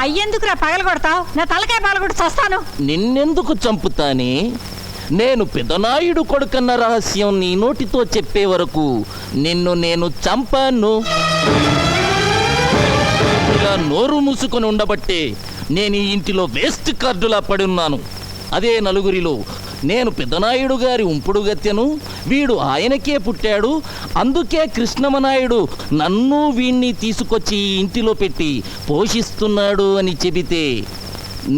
అయ్యేందుకురా పగల కొడతావు? నా తలకాయ పగలగొట్టి చస్తాను. నిన్నెందుకు చంపుతానే? నేను పెదనాయుడు కొడుకన్న రహస్యం నీ నోటితో చెప్పే వరకు నిన్ను నేను చంపాను. ఇలా నోరు మూసుకొని ఉండబట్టే నేను ఈ ఇంటిలో వేస్ట్ కార్డులా పడున్నాను. అదే నలుగురిలో నేను పెద్దనాయుడు గారి ఉంపుడు గత్తెను, వీడు ఆయనకే పుట్టాడు, అందుకే కృష్ణమనాయుడు నన్ను వీణ్ణి తీసుకొచ్చి ఈ ఇంటిలో పెట్టి పోషిస్తున్నాడు అని చెబితే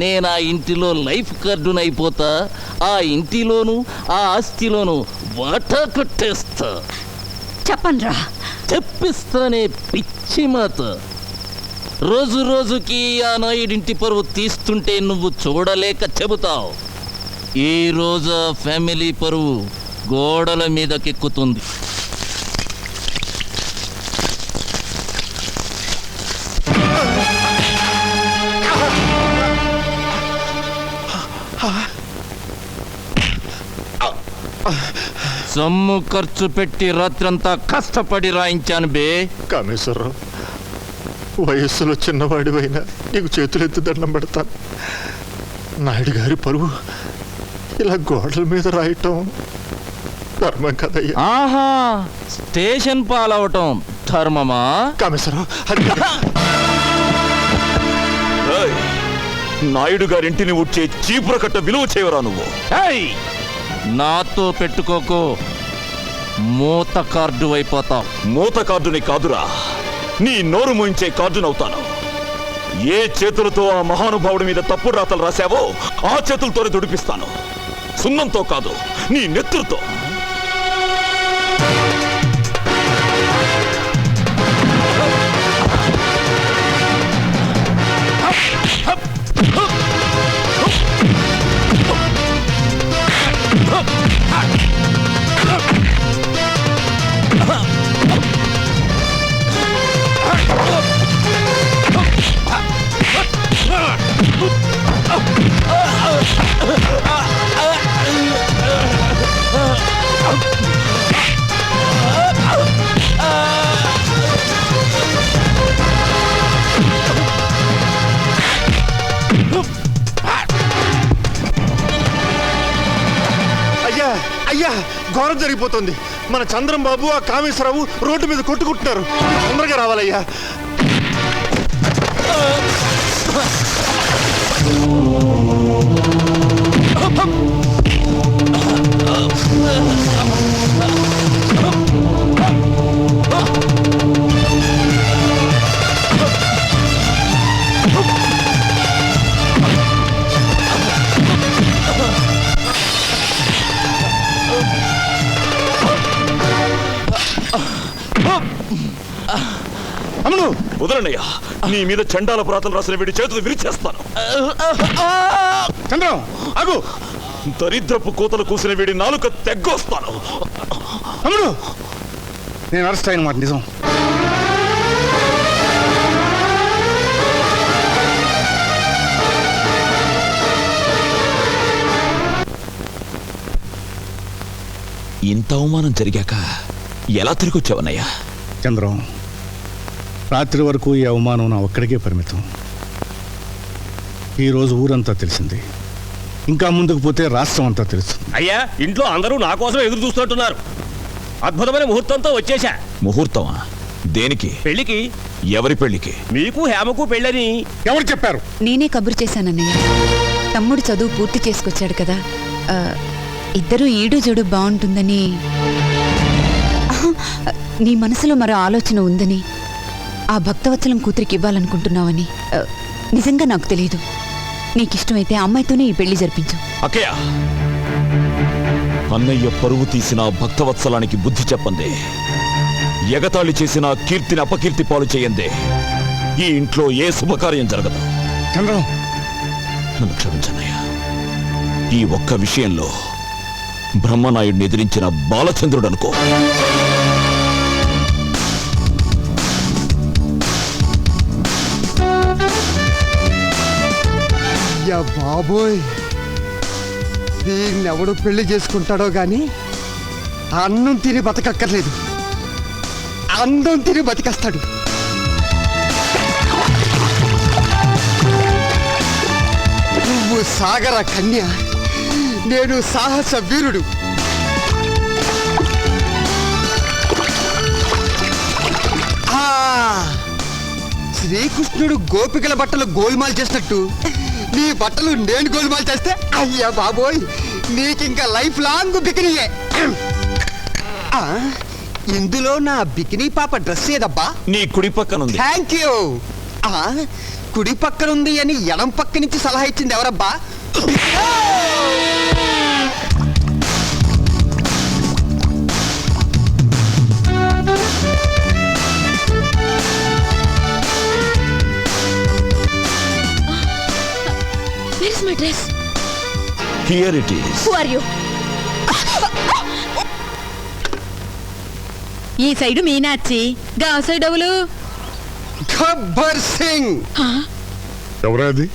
నేను ఆ ఇంటిలో లైఫ్ కార్డునైపోతా. ఆ ఇంటిలోను ఆ ఆస్తిలోను వాటా కొట్టేస్తా. చెప్పండ్రా. చెప్పిస్తానే పిచ్చి మాత. రోజు రోజుకి ఆ నాయుడింటి పరువు తీస్తుంటే నువ్వు చూడలేక చెబుతావు. ఈ రోజు ఫ్యామిలీ పరువు గోడల మీదకెక్కుతుంది. సొమ్ము ఖర్చు పెట్టి రాత్రంతా కష్టపడి రాయించాను బే. కామేశ్వరరావు, వయస్సులో చిన్నవాడివైనా నీకు చేతులెత్తి దండం పెడతాను. నాయుడు గారి పరువు ఇలా గోడల మీద రాయటం ధర్మం కదయ్యా. ఆహా, స్టేషన్ పాలవటం ధర్మమా? కామేశ్వరరావు, అది నాయుడు గారింటిని ఉడ్చే చీపుర కట్ట విలువ చేయవరా నువ్వు? నాతో పెట్టుకోకు, మూత కార్డు అయిపోతావు. మూత కార్డుని కాదురా, నీ నోరు మూయించే కార్డునవుతాను. ఏ చేతులతో ఆ మహానుభావుడి మీద తప్పుడు రాతలు రాశావో ఆ చేతులతోనే దుడిపిస్తాను. సున్నంతో కాదు, నీ నెత్తురుతో. అయ్యా, ఘోరం జరిగిపోతుంది. మన చంద్రం బాబు ఆ కామేశ్వరరావు రోడ్డు మీద కొట్టుకుంటున్నారు. తొందరగా రావాలయ్యా. అమ్మను వదలనయ్యా, నీ మీద చండాల పురాతలు రాసిన వీడి చేతులు విరిచేస్తాను. చంద్రం ఆగు. దరిద్రపు కోతలు కూసిన వీడి నాలుక తెగ్గొస్తాను. అమ్మను, నేను అరెస్ట్ అయిన మాట నిజం. ఇంత అవమానం జరిగాక ఎలా తిరిగి వచ్చావన్నయ్యా? చంద్రం, రాత్రి వరకు ఈ అవమానం నా ఒక్కడికే పరిమితం. ఈరోజు ఊరంతా తెలిసింది, ఇంకా ముందుకు పోతే రాష్ట్రం అంతా తెలుస్తుంది. అయ్యా, ఇంట్లో అందరూ నా కోసం ఎదురు చూస్తుంటున్నారు. అద్భుతమైన ముహూర్తంతో వచ్చేశా. ముహూర్తమా? దేనికి? పెళ్లికి. ఎవరి పెళ్లికి? మీకు హేమకు పెళ్ళని. ఎవరు చెప్పారు? నేనే కబురు చేశానన్నయ్య. తమ్ముడు చదువు పూర్తి చేసుకొచ్చాడు కదా, ఇద్దరు ఈడు జోడు బాగుంటుందని. నీ మనసులో మరో ఆలోచన ఉందని, ఆ భక్తవత్సలం కూతురికి ఇవ్వాలనుకుంటున్నావని నిజంగా నాకు తెలియదు. నీకిష్టమైతే అమ్మాయితోనే ఈ పెళ్లి జరిపించు. అక్కయ్య, అన్నయ్య పరువు తీసిన భక్తవత్సలానికి బుద్ధి చెప్పందే, ఎగతాళి చేసిన కీర్తిని అపకీర్తి పాలు చేయందే ఈ ఇంట్లో ఏ శుభకార్యం జరగదు. చంద్రం, నన్ను క్షమించనయ్యా. ఈ ఒక్క విషయంలో బ్రహ్మనాయుడిని ఎదిరించిన బాలచంద్రుడు అనుకో. బాబోయ్, దీన్నెవడు పెళ్లి చేసుకుంటాడో గాని అన్నం తిని బతకక్కర్లేదు, అందం తిని బతికేస్తాడు. సాగర కన్య, నేను సాహస వీరుడు. ఆ, శ్రీకృష్ణుడు గోపికల బట్టలు గోల్మాల్ చేసినట్టు నీ బట్టలు నేను గోల్మాల్ చేస్తే అయ్యా బాబోయ్, నీకింకా లైఫ్ లాంగ్ బికినీయే. ఆ, ఇందులో నా బికినీ పాప డ్రెస్ ఏదబ్బా? నీ కుడి పక్కనుంది. Thank you. కుడి పక్కనుంది అని ఎడం పక్క నుంచి సలహా ఇచ్చింది ఎవరబ్బా? Where is my dress? Here it is. Who are you? ఈ సైడు మీనాచి, గా సైడ్ ఎవలు? గబ్బర్ సింగ్. ఎవరది?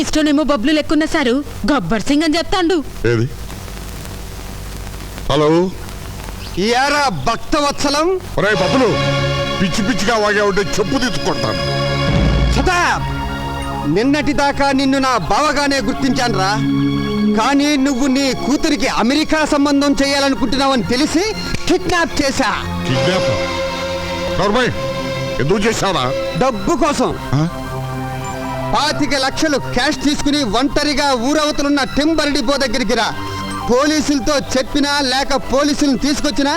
ఇష్టనేమో బబ్లు లెక్కున్న సారు గబ్బర్ సింగ్ అని చెప్తాండు. ఏది? హలో, యారా భక్తవత్సలం. ఒరే బబ్బులు, పిచ్చి పిచ్చిగా వాగా ఉంటే చెప్పు తీసుకొడతాను. శతాబ్, నిన్నటి దాకా నిన్ను నా బావగానే గుర్తించానురా. కానీ నువ్వు నీ కూతురికి అమెరికా సంబంధం చేయాలనుకుంటున్నావని తెలిసి కిడ్నాప్ చేశా. కిడ్నాప్? ఎందుకు చేశావా? డబ్బు కోసం. 25 లక్షలు క్యాష్ తీసుకుని ఒంటరిగా ఊరవతలున్న టింబర్ డిపో దగ్గరికి రా. పోలీసులతో చెప్పినా లేక పోలీసులను తీసుకొచ్చినా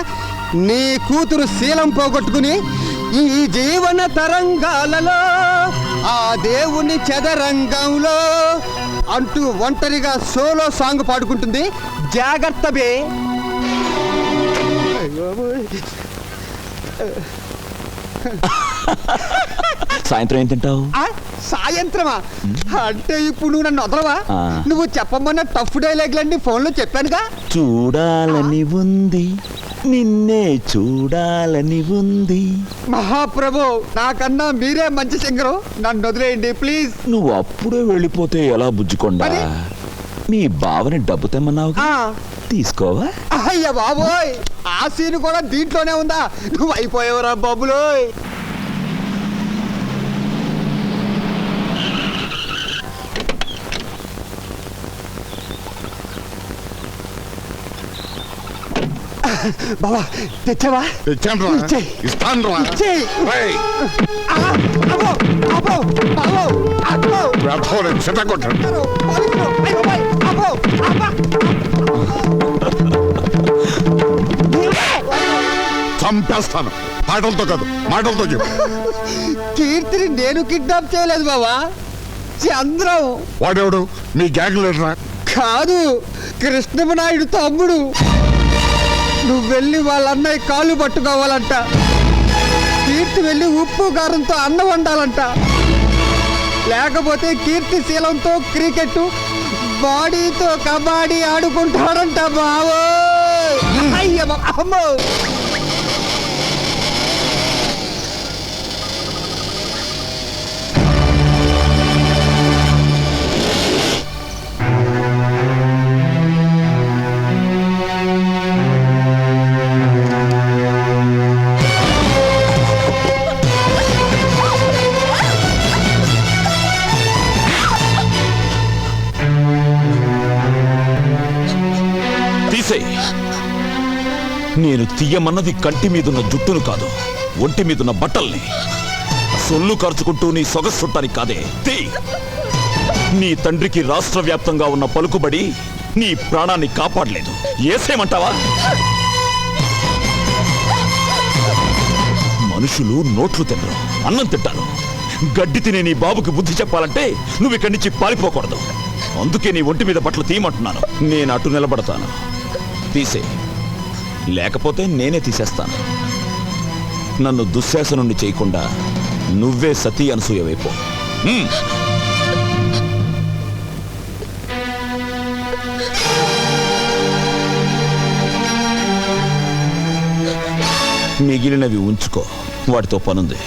నీ కూతురు శీలం పోగొట్టుకుని ఈ జీవన తరంగాలలో ఆ దేవుని చదరంగంలో అంటూ ఒంటరిగా సోలో సాంగ్ పాడుకుంటుంది. జాగ్రత్త బే. సాయంత్రం ఏం తింటావు? సాయంత్రమా? అంటే ఇప్పుడు నువ్వు నన్ను వదలవా? నువ్వు చెప్పమన్న టఫ్ డైలాగ్లన్నీ ఫోన్లో చెప్పానుగా. చూడాలని ఉంది, నిన్నే చూడాలని ఉంది. మహాప్రభు, నాకన్నా మీరే మంచి సింగరు, నన్ను వదిలేయండి ప్లీజ్. నువ్వు అప్పుడే వెళ్ళిపోతే ఎలా బుజ్జుకొండా? మీ బావని డబ్బు తెమ్మన్నావు, తీసుకోవా? అయ్య బాబోయ్, ఆ సీన్ కూడా దీంట్లోనే ఉందా? నువ్వు అయిపోయావురా బాబులోయ్. బాబా తెచ్చావా? తెచ్చాను. ఇచ్చేయ్. ఇస్తాను. ఇచ్చేయ్. అబ్బో, అబ్బో, అబ్బో, అబ్బో. చెత్తకొట్టాను. పోలీసులు, అయ్యో బాయ్, అబ్బో, అబ్బా. చంపేస్తాను. పాటలతో కాదు, మాటలతో చెప్పు. కీర్తిని నేను కిడ్నాప్ చేయలేదు బాబా, చంద్రం. వాడెవడు? మీ గ్యాంగ్ లీడరా? కాదు, కృష్ణమనాయుడు తమ్ముడు. నువ్వు వెళ్ళి వాళ్ళ అన్నయ్య కాళ్ళు పట్టుకోవాలంట. కీర్తి వెళ్ళి ఉప్పు కారంతో అన్నం వండాలంట. లేకపోతే కీర్తి శీలంతో క్రికెట్, బాడీతో కబడ్డీ ఆడుకుంటాడంట బావో. అయ్య అమ్మో. నేను తీయమన్నది కంటి మీదున్న జుట్టును కాదు, ఒంటి మీదున్న బట్టల్ని. సొల్లు ఖర్చుకుంటూ నీ సొగసుట్టానికి కాదే. తీ. నీ తండ్రికి రాష్ట్ర వ్యాప్తంగా ఉన్న పలుకుబడి నీ ప్రాణాన్ని కాపాడలేదు. ఏసేమంటావా? మనుషులు నోట్లు తినరు, అన్నం తింటారు. గడ్డి తినే నీ బాబుకి బుద్ధి చెప్పాలంటే నువ్వు ఇక్కడి నుంచి పారిపోకూడదు. అందుకే నీ ఒంటి మీద బట్టలు తీయమంటున్నాను. నేను అటు నిలబడతాను. తీసే, లేకపోతే నేనే తీసేస్తాను. నన్ను దుశ్శాసనుణ్ణి చేయకుండా నువ్వే సతీ అనసూయ వైపు. మిగిలినవి ఉంచుకో, వాటితో పనుంది.